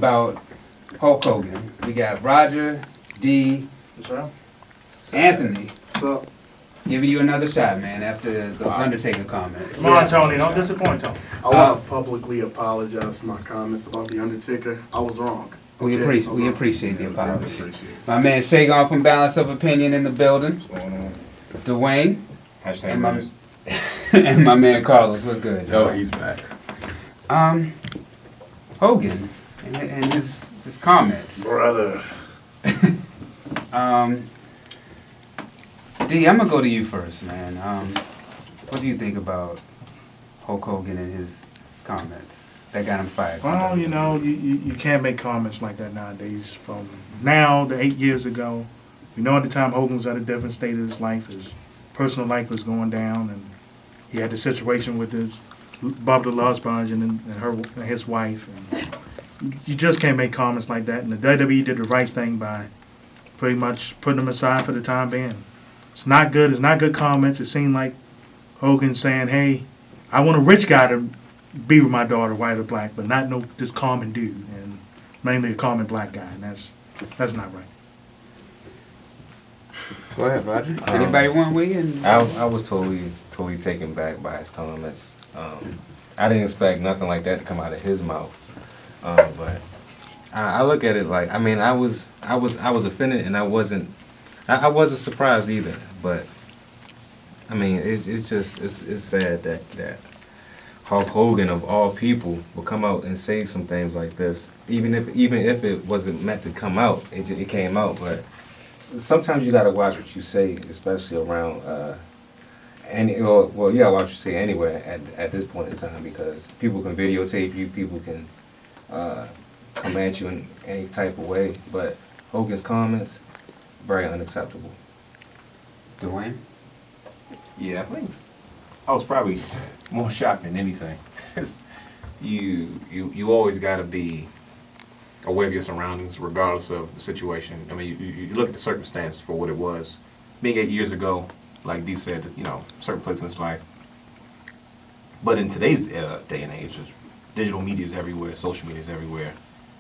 about Hulk Hogan. We got Roger, D, What's up? Anthony. What's up? Giving you another shot, man, after those Undertaker comments. Come on, Tony. Don't disappoint, Tony. I want to publicly apologize for my comments about The Undertaker. I was wrong. We Okay? appreciate the apology. Appreciate it. My man Shagon from Balance of Opinion in the building. What's going on? Dwayne. Hashtag And my, Rose. and my man Carlos. What's good? Oh, he's back. Hogan and his comments. Brother. D, I'm gonna go to you first, man. What do you think about Hulk Hogan and his comments that got him fired? Well, you know, you can't make comments like that nowadays. From now to 8 years ago, you know, at the time Hogan was at a different state of his life. His personal life was going down, and he had the situation with his Barbara Losbonge and his wife. And you just can't make comments like that. And the WWE did the right thing by pretty much putting them aside for the time being. It's not good. It's not good comments. It seemed like Hogan saying, "Hey, I want a rich guy to be with my daughter, white or black, but not no this common dude, and mainly a common black guy." And that's not right. Go ahead, Roger. Anybody want to weigh in? I was totally taken back by his comments. I didn't expect nothing like that to come out of his mouth. But I look at it like, I mean, I was offended, and I wasn't surprised either. But I mean, it's sad that Hulk Hogan of all people will come out and say some things like this, even if it wasn't meant to come out, it came out. But sometimes you gotta watch what you say, especially around you gotta watch what you say anywhere at this point in time, because people can videotape you, people can come at you in any type of way. But Hogan's comments, very unacceptable. Dwayne? Yeah, I think I was probably more shocked than anything. you always got to be aware of your surroundings, regardless of the situation. I mean, you look at the circumstance for what it was. Being 8 years ago, like Dee said, you know, certain places in his life. But in today's day and age, digital media is everywhere, social media is everywhere.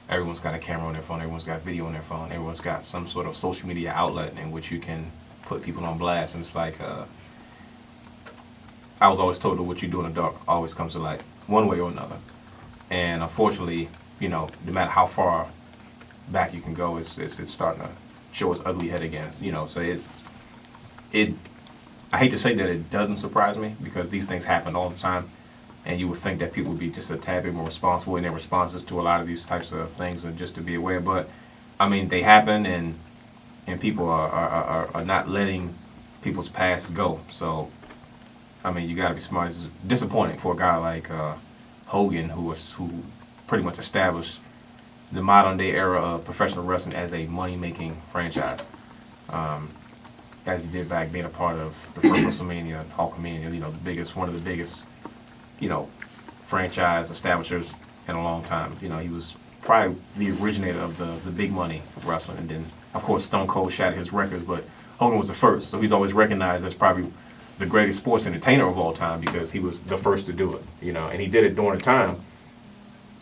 Everyone's got a camera on their phone, everyone's got video on their phone, everyone's got some sort of social media outlet in which you can put people on blast. And it's like, I was always told that what you do in the dark always comes to light, one way or another. And unfortunately, you know, no matter how far back you can go, it's starting to show its ugly head again. You know, so I hate to say that it doesn't surprise me, because these things happen all the time, and you would think that people would be just a tad bit more responsible in their responses to a lot of these types of things, and just to be aware. But I mean, they happen, and people are not letting people's past go. So I mean, you got to be smart. It's disappointing for a guy like Hogan, who pretty much established the modern day era of professional wrestling as a money-making franchise. As he did back being a part of the first WrestleMania, Hulkamania, you know, one of the biggest, you know, franchise establishers in a long time. You know, he was probably the originator of the big money of wrestling. And then, of course, Stone Cold shattered his records, but Hogan was the first. So he's always recognized as probably the greatest sports entertainer of all time, because he was the first to do it, you know. And he did it during a time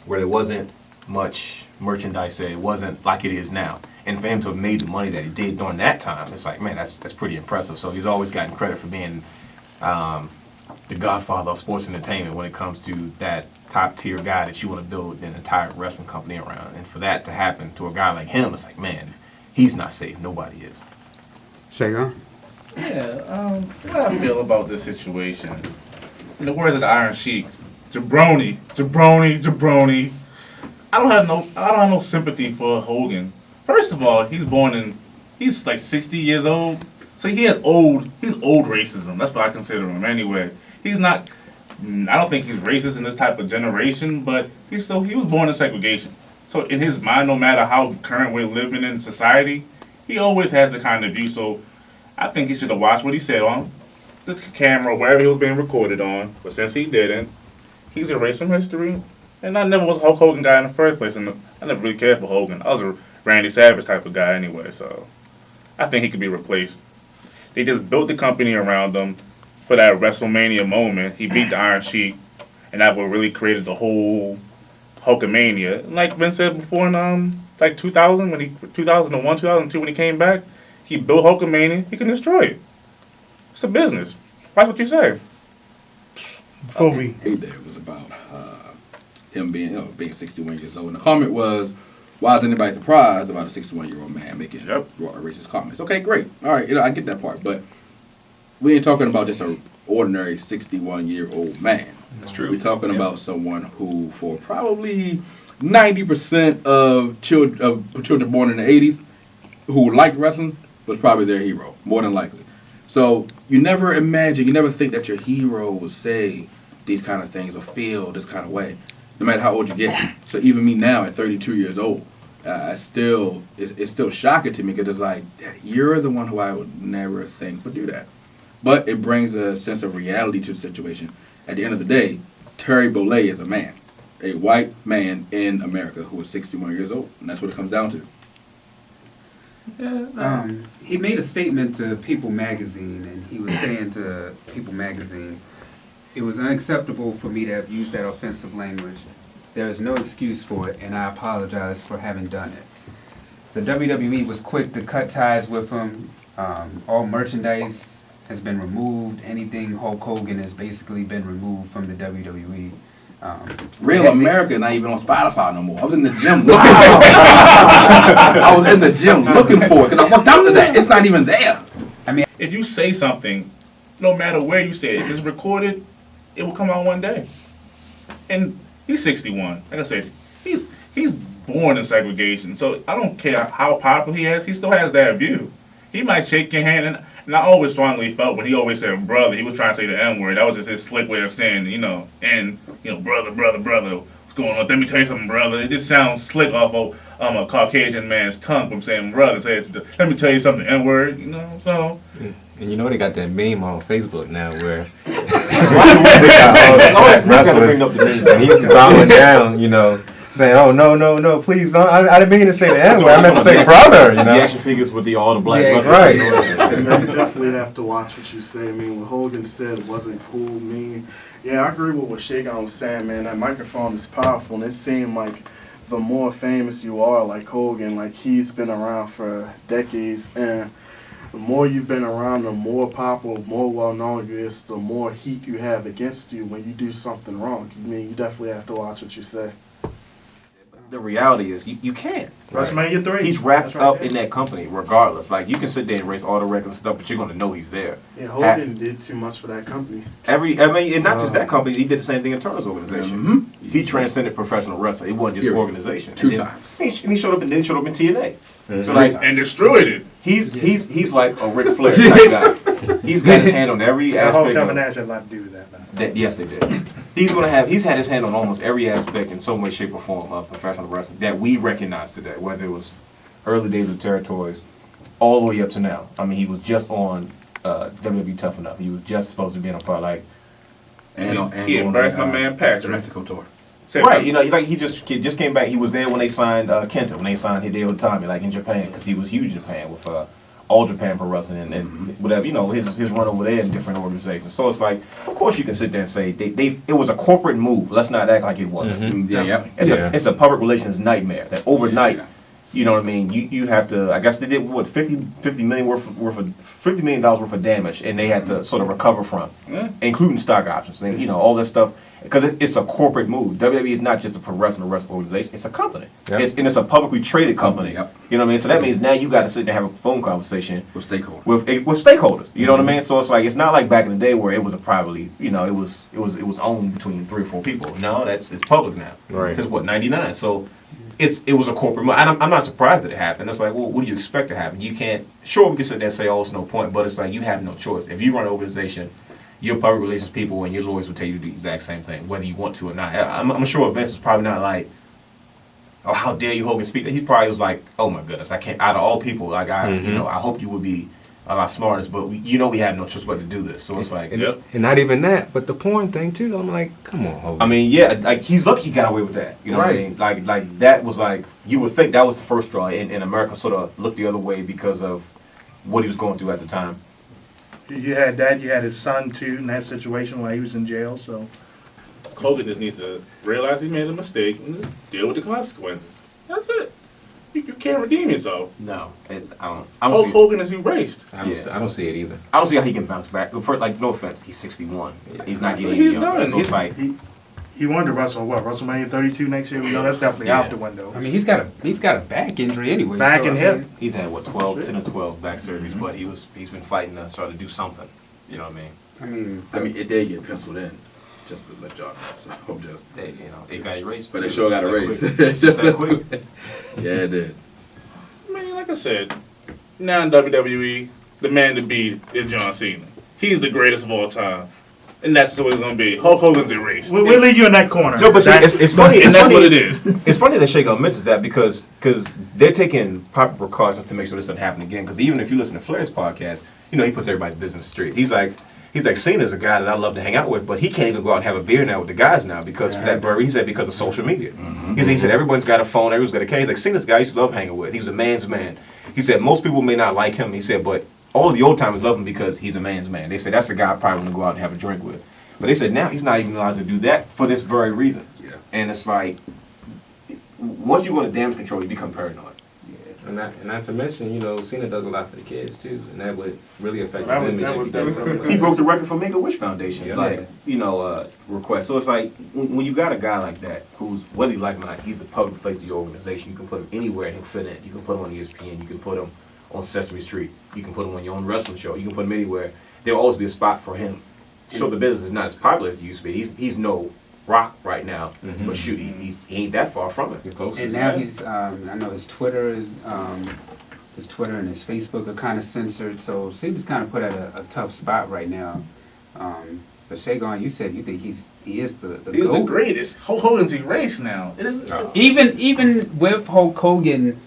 where there wasn't much merchandise, it wasn't like it is now. And for him to have made the money that he did during that time, it's like, man, that's pretty impressive. So he's always gotten credit for being the godfather of sports entertainment when it comes to that top tier guy that you want to build an entire wrestling company around. And for that to happen to a guy like him, it's like, man, he's not safe. Nobody is. Shagon? Yeah, what I feel about this situation, in the words of the Iron Sheik, jabroni, jabroni, jabroni. I don't have no sympathy for Hogan. First of all, he's like 60 years old, so he's old racism. That's what I consider him anyway. He's not, I don't think he's racist in this type of generation, but he was born in segregation. So in his mind, no matter how current we're living in society, he always has the kind of view. So I think he should have watched what he said on the camera, wherever he was being recorded on. But since he didn't, he's erased from history. And I never was a Hulk Hogan guy in the first place, and I never really cared for Hogan. I was a Randy Savage type of guy anyway, so I think he could be replaced. They just built the company around him for that WrestleMania moment. He beat the Iron Sheik, and that what really created the whole Hulkamania. And like Vince said before in like 2000, 2001, 2002 when he came back, he built Hulkamania. He can destroy it. It's a business. Watch what you say. Before we, Heyday was about him being 61 years old. And the comment was, why is anybody surprised about a 61-year-old man making racist comments? Okay, great. All right, I get that part. But we ain't talking about just an ordinary 61-year-old man. That's true. We're talking about someone who, for probably 90% of children born in the 80s who liked wrestling, was probably their hero, more than likely. So you never think that your hero will say these kind of things or feel this kind of way, no matter how old you get. So even me now at 32 years old, it's still shocking to me because it's like, you're the one who I would never think would do that. But it brings a sense of reality to the situation. At the end of the day, Terry Bollea is a man, a white man in America who is 61 years old, and that's what it comes down to. He made a statement to People Magazine, and he was saying to People Magazine, it was unacceptable for me to have used that offensive language. There is no excuse for it, and I apologize for having done it. The WWE was quick to cut ties with him. All merchandise has been removed. Anything Hulk Hogan has basically been removed from the WWE. Real America not even on Spotify no more. I was in the gym looking for it because I walked out to that. It's not even there. If you say something, no matter where you say it, if it's recorded, it will come out one day. And he's 61. Like I said, he's born in segregation. So I don't care how popular he is, he still has that view. He might shake your hand, and I always strongly felt when he always said brother, he was trying to say the N-word. That was just his slick way of saying, brother, what's going on? Let me tell you something, brother. It just sounds slick off of a Caucasian man's tongue from saying brother. Says, let me tell you something, N-word, so. And you know they got that meme on Facebook now where Bring up the name. and he's bowing down, saying, "Oh no, please don't! I didn't mean to say the N-word. I meant to say brother." The action figures with all the black Yeah, buttons. right. You definitely have to watch what you say. I mean, what Hogan said wasn't cool, mean. Yeah, I agree with what Shagon was saying, man. That microphone is powerful, and it seemed like the more famous you are, like Hogan, like he's been around for decades, and the more you've been around, the more popular, more well-known you is, the more heat you have against you when you do something wrong. I mean, you definitely have to watch what you say. The reality is, you can't. WrestleMania 3. He's wrapped That's right up there. in that company, regardless. Like, you can sit there and erase all the records and stuff, but you're going to know he's there. Yeah, Hogan did too much for that company. And not just that company, he did the same thing in Turner's organization. He transcended professional wrestling. It wasn't just Period. organization. Two And then times. He showed up in TNA. So like, And destroyed it. he's like a Ric Flair type guy. He's got his hand on every The Hulk aspect Hogan of Nash had a lot to do with that, man. Yes, they did. He's had his hand on almost every aspect in some way, shape, or form of professional wrestling that we recognize today, whether it was early days of territories, all the way up to now. I mean, he was just on WWE Tough Enough. He was just supposed to be in a part like He embarrassed my man the Patrick. Mexico tour. right. Like he just came back. He was there when they signed Kenta, when they signed Hideo Itami, like in Japan, because he was huge in Japan with All Japan Pro Wrestling and whatever, his run over there in different organizations. So it's like, of course you can sit there and say it was a corporate move. Let's not act like it wasn't. Yeah. It's a public relations nightmare that overnight, Yeah. you know what I mean? You have to. I guess they did what $50 million worth of $50 million worth of damage, and they had to sort of recover from, including stock options, and all that stuff. Because it's a corporate move. WWE is not just a professional wrestling organization; it's a company. Yep. It's a publicly traded company. Yep. You know what I mean? So that means now you got to sit there and have a phone conversation With stakeholders. with stakeholders. You know what I mean? So it's like, it's not like back in the day where it was a privately, it was owned between 3 or 4 people. No, it's public now. Right. Since what, 99? So it was a corporate move. I'm not surprised that it happened. It's like, well, what do you expect to happen? You can't. Sure, we can sit there and say, oh, it's no point, but it's like you have no choice. If you run an organization, your public relations people and your lawyers will tell you to do the exact same thing, whether you want to or not. I'm sure Vince is probably not like, oh, how dare you Hogan speak? He probably was like, oh my goodness, I can't. Out of all people, like I hope you would be a lot smarter, but we have no choice but to do this. So it's like, Yep. And not even that, but the porn thing too. I'm like, come on, Hogan. I mean, yeah, like he's lucky he got away with that. You know what I mean? Like that was like, you would think that was the first straw, and America sort of looked the other way because of what he was going through at the time. You had that. You had his son too in that situation while he was in jail. So Hogan just needs to realize he made a mistake and just deal with the consequences. That's it. You can't redeem yourself. No, I don't Hulk see. Hogan is erased. I don't see it either. I don't see how he can bounce back. For, like, no offense, he's 61. He's not So getting he's younger. done. So it's like, He wanted to wrestle WrestleMania 32 next year. We know that's definitely Yeah. out the window. I mean, he's got a back injury anyway. Back so, and I hip. mean, he's had what 10 or 12 back surgeries, but he's been fighting to try to do something. You know what I mean? I mean, it did get penciled in. Just to let y'all know. So I'm just. It got erased. But too. it sure got Just that erased. quick. Just that as quick. quick. Yeah, it did. I mean, like I said, now in WWE, the man to beat is John Cena. He's the greatest of all time. And that's what it's going to be. Hulk Hogan's erased. We'll leave you in that corner. No, but see, it's funny. And It's that's funny, what it is. It's funny that Shaygo mentions that because they're taking proper precautions to make sure this doesn't happen again. Because even if you listen to Flair's podcast, you know he puts everybody's business straight. He's like Cena's a guy that I love to hang out with, but he can't even go out and have a beer now with the guys now because for that very he said because of social media. He said everyone's got a phone, everyone's got a camera. He's like Cena's a guy I used to love hanging with. He was a man's man. He said most people may not like him. He said, but all of the old timers love him because he's a man's man. They said that's the guy I probably want to go out and have a drink with. But they said now he's not even allowed to do that for this very reason. Yeah. And it's like, once you go into damage control, you become paranoid. And not to mention, you know, Cena does a lot for the kids too, and that would really affect That his would- image that if would- he that did would- something like He that. broke the record for Make-A-Wish Foundation, Yeah. request. So it's like, when you got a guy like that, who's, whether you like him or not, he's the public face of your organization. You can put him anywhere and he'll fit in. You can put him on ESPN, you can put him on Sesame Street, you can put him on your own wrestling show, you can put him anywhere. There'll always be a spot for him. So the business is not as popular as it used to be. He's no Rock right now, but shoot, he ain't that far from it. The closest. and now he's, I know his Twitter is, his Twitter and his Facebook are kind of censored, so Cena's kind of put at a tough spot right now. But Shagon, you said you think he is the He's the GOAT. greatest. Hulk Hogan's erased now. It is. Even with Hulk Hogan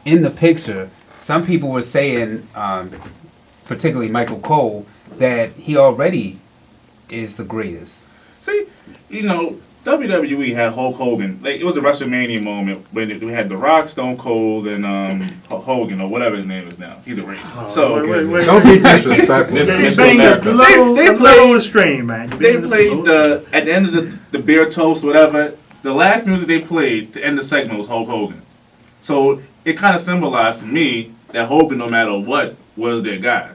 in the picture, some people were saying, particularly Michael Cole, that he already is the greatest. See, you know, WWE had Hulk Hogan. Like, it was a WrestleMania moment when we had The Rock, Stone Cold, and Hulk Hogan, or whatever his name is now. He's erased. So wait. Don't be disrespectful. This- They Mr. banged up America. the little, They the played- little restrained, man. they played at the end of the beer toast, whatever. The last music they played to end the segment was Hulk Hogan. So it kind of symbolized to me that Hogan, no matter what, was their guy.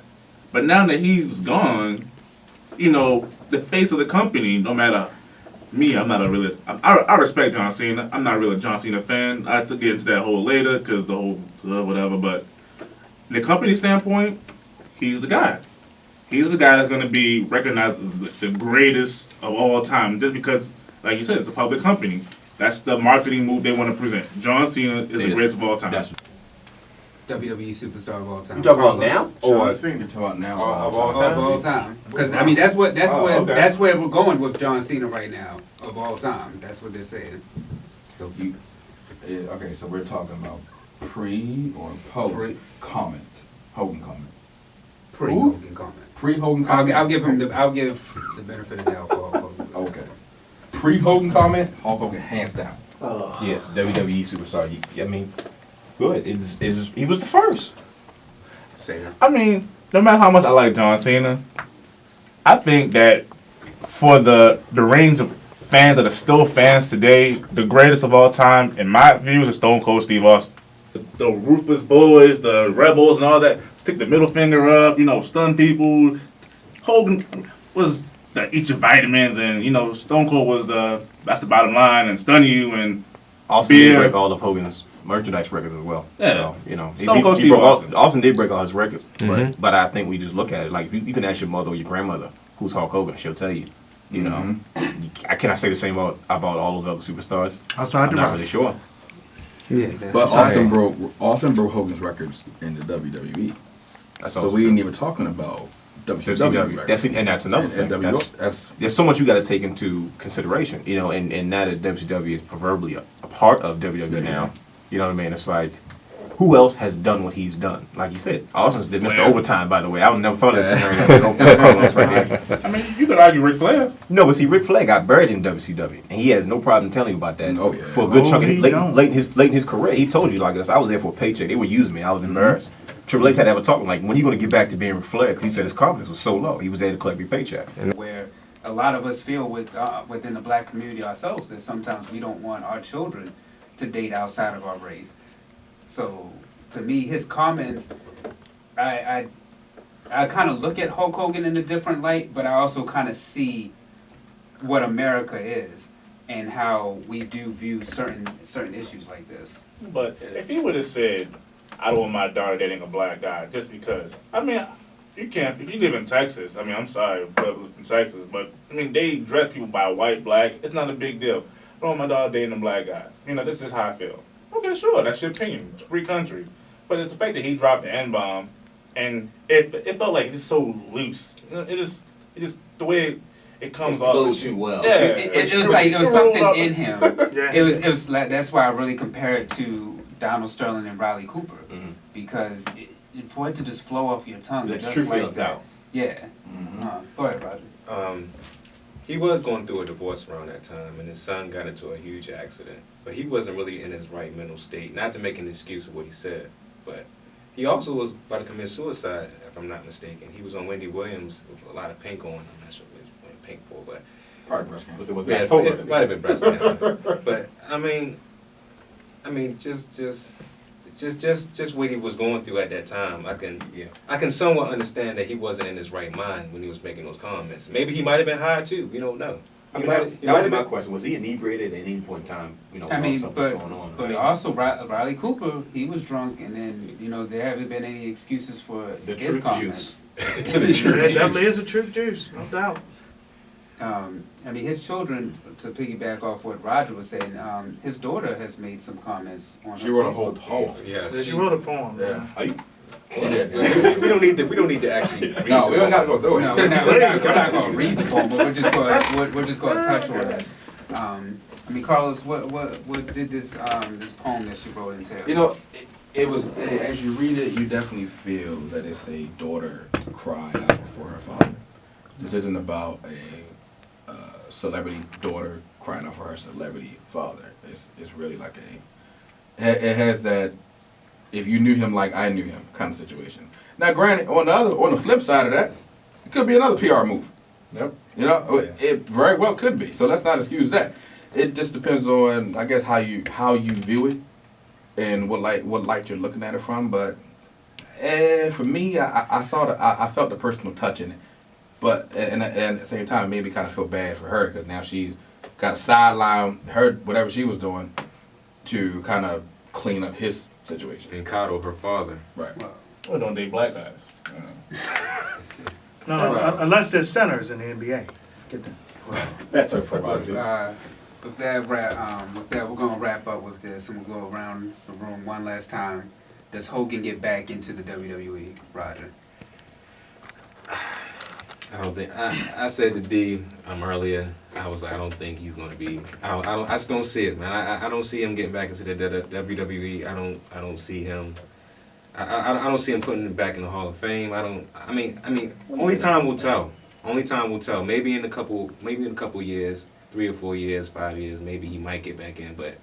But now that he's gone, you know, the face of the company, no matter me, I'm not a really. I respect John Cena. I'm not really a John Cena fan. I have to get into that whole later because the whole whatever. But the company standpoint, he's the guy. He's the guy that's going to be recognized as the greatest of all time. Just because, like you said, it's a public company. That's the marketing move they want to present. John Cena is the greatest of all time. That's WWE superstar of all time. you talking about now John or Cena talking about now. Of all time. Because I mean that's okay. that's where we're going with John Cena right now. Of all time. That's what they're saying. So okay, so we're talking about pre or post Pre. comment, Hogan comment. Pre-Hogan comment. Pre-Hogan comment. I'll give the benefit of the doubt for Hulk Hogan. Okay. Pre-Hogan comment, Hulk Hogan hands down. yeah, WWE superstar. I mean, good. He was the first. Say that. I mean, no matter how much I like John Cena, I think that for the range of fans that are still fans today, the greatest of all time, in my view, is Stone Cold Steve Austin. The Ruthless Boys, the Rebels, and all that. Stick the middle finger up, you know, stun people. Hogan was the eat your vitamins, and you know, Stone Cold was that's the bottom line, and stun you, and Austin Beer. did break all of Hogan's merchandise records as well. Yeah. So, you know, Stone Cold Steve broke Austin. Austin did break all his records. Mhm. But I think we just look at it like you can ask your mother or your grandmother who's Hulk Hogan, she'll tell you. You know, I cannot say the same about all those other superstars. Outside I'm the not rock. really sure. Yeah. But that's right. Austin broke Hogan's records in the WWE. That's So all. we ain't even talking about WCW WCW. records. That's another thing. And that's There's so much you got to take into consideration, you know, and now that WCW is proverbially a part of WWE now, you know what I mean? It's like, who else has done what he's done? Like you said, Austin's did Mr. Flair. Overtime, by the way. I would never thought of that scenario. No Carlos right there. I mean, you could argue Ric Flair. No, but see, Ric Flair got buried in WCW, and he has no problem telling you about that. Oh, yeah. For a good Oh, chunk of he his, don't. late in his career, he told you like this. I was there for a paycheck. They would use me. I was embarrassed. Triple H had to have a talk like, when are you going to get back to being Ric Flair? Because he said his confidence was so low. He was there to collect your paycheck. Where a lot of us feel within the black community ourselves that sometimes we don't want our children to date outside of our race. So to me, his comments, I kind of look at Hulk Hogan in a different light, but I also kind of see what America is and how we do view certain issues like this. But if he would have said, I don't want my daughter dating a black guy just because, I mean, you can't, if you live in Texas, I mean, I'm sorry, brothers from Texas, but I mean, they dress people by white, black, it's not a big deal. I don't want my daughter dating a black guy. You know, this is how I feel. Okay, sure, that's your opinion. It's a free country. But it's the fact that he dropped the N-bomb, and it felt like it's so loose. You know, it just the way it comes off. Flows too well. Yeah, It was like there was something in him. Yeah. It was like, that's why I really compare it to Donald Sterling and Riley Cooper, because for it to just flow off your tongue, Let just truth like out. that. Yeah. Go ahead, Roger. He was going through a divorce around that time, and his son got into a huge accident. But he wasn't really in his right mental state. Not to make an excuse of what he said, but he also was about to commit suicide, if I'm not mistaken. He was on Wendy Williams with a lot of pink on. I'm not sure what he was wearing pink for, but Probably breast cancer. Was yeah, it it October? might have been breast cancer. But I mean, just what he was going through at that time. I can somewhat understand that he wasn't in his right mind when he was making those comments. Maybe he might have been high too. We don't know. I He mean, might that have was my been. question. Was he inebriated at any point in time? You know, I while mean, something was going on? but also Riley Cooper, he was drunk, and then there haven't been any excuses for The his truth comments. The There truth definitely is. is a truth juice, no doubt. I mean, his children, to piggyback off what Roger was saying, his daughter has made some comments on She her wrote a Facebook whole page. poem. Yes. She wrote a poem. Yeah. Are you? Yeah. We don't need to actually read No, we don't gotta go through it. No, we're not going to read the poem, but we're just going to touch on it. I mean, Carlos, what did this poem that she wrote entail? You know, it was, as you read it, you definitely feel that it's a daughter cry out for her father. This isn't about a celebrity daughter crying out for her celebrity father. It's really like it has that if you knew him like I knew him kind of situation. Now, granted, on the flip side of that, it could be another PR move. Yep. You know, Yeah. it very well could be. So let's not excuse that. It just depends on, I guess, how you view it and what light you're looking at it from. But for me, I felt the personal touch in it. But and at the same time, it made me kind of feel bad for her because now she's got to sideline her whatever she was doing to kind of clean up his situation. And coddle her father. Right. Well, don't date black guys. No, unless there's centers in the NBA. Get that. That's her With prerogative. that, we're gonna wrap up with this, and we'll go around the room one last time. Does Hogan get back into the WWE, Roger? I don't think. I said to D earlier. I was like, I don't think he's gonna be. I just don't see it, man. I don't see him getting back into the WWE. I don't see him. I don't see him putting it back in the Hall of Fame. I mean, only time will tell. Only time will tell. Maybe in a couple years, 3 or 4 years, 5 years, maybe he might get back in. But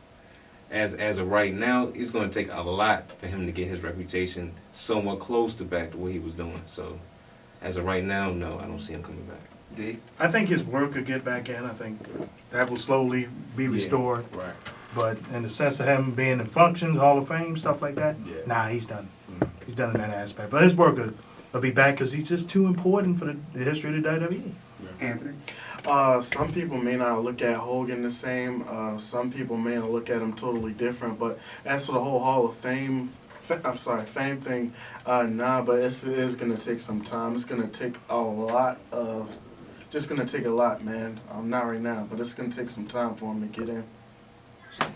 as of right now, it's going to take a lot for him to get his reputation somewhat close to back to what he was doing. So, as of right now, no, I don't see him coming back. D? I think his work could get back in. I think that will slowly be restored. Right. But in the sense of him being in functions, Hall of Fame, stuff like that, Yeah. nah, he's done. He's done in that aspect. But his work will be back because he's just too important for the history of the WWE. Anthony? Some people may not look at Hogan the same. Some people may not look at him totally different. But as for the whole Hall of Fame, fame thing, nah. But it is gonna take some time. It's gonna take a lot of, just gonna take a lot, man. Not right now, but it's gonna take some time for him to get in.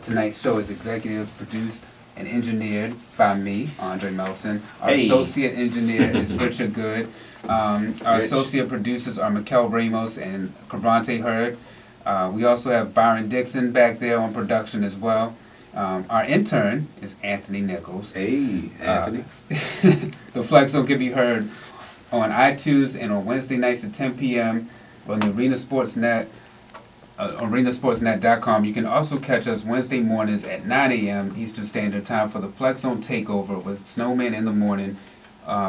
Tonight's show is executive produced and engineered by me, Andre Melson. Our Hey. associate engineer is Richard Good. Our Rich. associate producers are Mikel Ramos and Cravante Hurd. We also have Byron Dixon back there on production as well. Our intern is Anthony Nichols. Hey, Anthony. The Flex Zone can be heard on iTunes and on Wednesday nights at 10 p.m. on the Arena Sportsnet. arenasportsnet.com. You can also catch us Wednesday mornings at 9 a.m. Eastern Standard Time for the Flex Zone Takeover with Snowman in the Morning,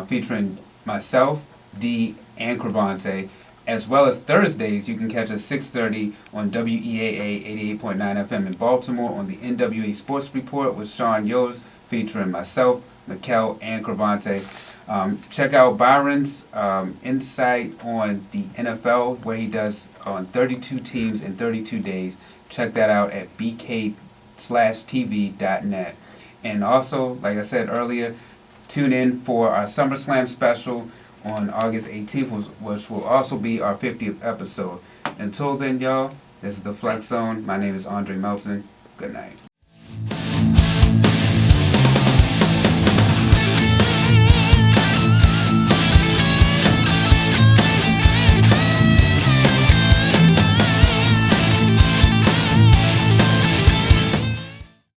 featuring myself, D, and Cravante. as well as Thursdays, you can catch us 6:30 on WEAA 88.9 FM in Baltimore on the NWA Sports Report with Sean Yost, featuring myself, Mikel, and Cravante. Check out Byron's insight on the NFL, where he does on 32 teams in 32 days. Check that out at bk/tv.net. And also, like I said earlier, tune in for our SummerSlam special on August 18th, which will also be our 50th episode. Until then, y'all, this is the Flex Zone. My name is Andre Melton. Good night.